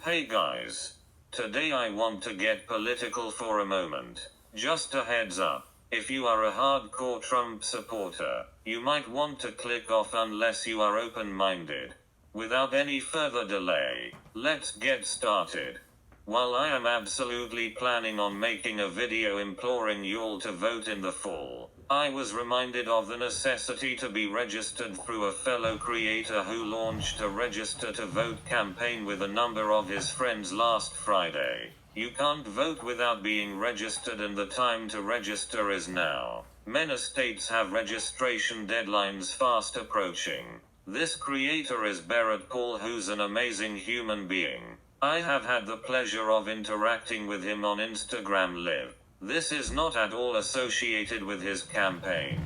Hey guys. Today I want to get political for a moment. Just a heads up. If you are a hardcore Trump supporter, you might want to click off unless you are open-minded. Without any further delay, let's get started. While I am absolutely planning on making a video imploring y'all to vote in the fall, I was reminded of the necessity to be registered through a fellow creator who launched a register to vote campaign with a number of his friends last Friday. You can't vote without being registered, and the time to register is now. Many states have registration deadlines fast approaching. This creator is Barrett Paul, who's an amazing human being. I have had the pleasure of interacting with him on Instagram Live. This is not at all associated with his campaign.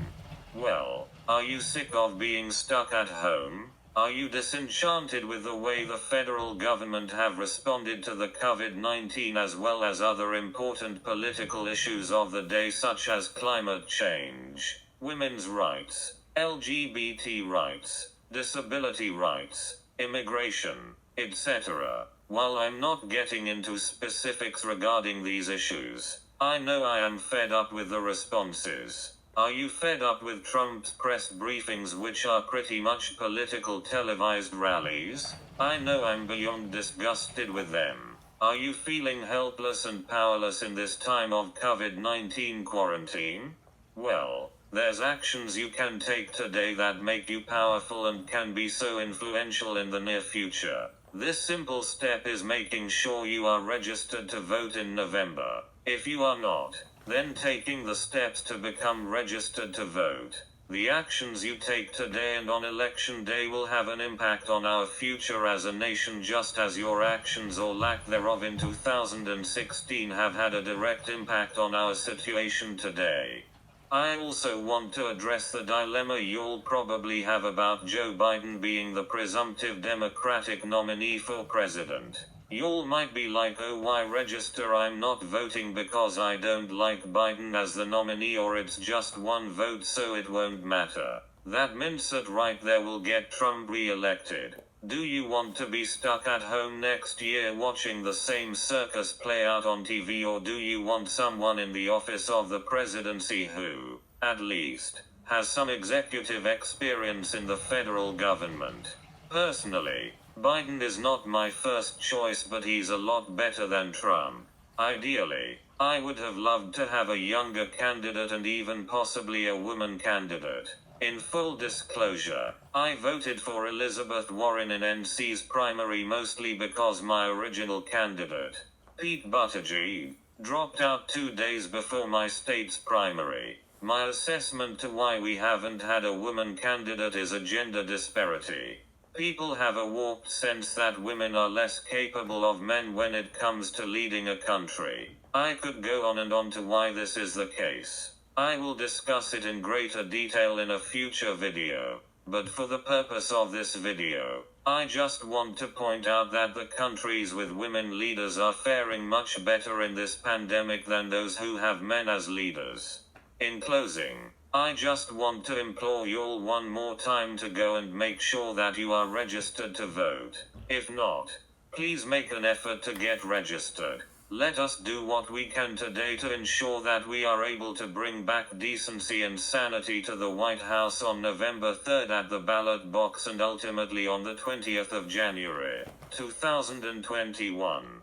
Well, are you sick of being stuck at home? Are you disenchanted with the way the federal government have responded to the COVID-19 as well as other important political issues of the day such as climate change, women's rights, LGBT rights, disability rights, immigration, etc.? While I'm not getting into specifics regarding these issues, I know I am fed up with the responses. Are you fed up with Trump's press briefings, which are pretty much political televised rallies? I know I'm beyond disgusted with them. Are you feeling helpless and powerless in this time of COVID-19 quarantine? Well, there's actions you can take today that make you powerful and can be so influential in the near future. This simple step is making sure you are registered to vote in November. If you are not, then taking the steps to become registered to vote. The actions you take today and on election day will have an impact on our future as a nation, just as your actions or lack thereof in 2016 have had a direct impact on our situation today. I also want to address the dilemma you'll probably have about Joe Biden being the presumptive Democratic nominee for president. Y'all might be like, oh, why register? I'm not voting because I don't like Biden as the nominee, or it's just one vote so it won't matter. That mindset right there will get Trump re-elected. Do you want to be stuck at home next year watching the same circus play out on TV, or do you want someone in the office of the presidency who, at least, has some executive experience in the federal government? Personally, Biden is not my first choice, but he's a lot better than Trump. Ideally, I would have loved to have a younger candidate and even possibly a woman candidate. In full disclosure, I voted for Elizabeth Warren in NC's primary mostly because my original candidate, Pete Buttigieg, dropped out 2 days before my state's primary. My assessment to why we haven't had a woman candidate is a gender disparity. People have a warped sense that women are less capable of men when it comes to leading a country. I could go on and on to why this is the case. I will discuss it in greater detail in a future video, but for the purpose of this video, I just want to point out that the countries with women leaders are faring much better in this pandemic than those who have men as leaders. In closing, I just want to implore y'all one more time to go and make sure that you are registered to vote. If not, please make an effort to get registered. Let us do what we can today to ensure that we are able to bring back decency and sanity to the White House on November 3rd at the ballot box, and ultimately on the 20th of January, 2021.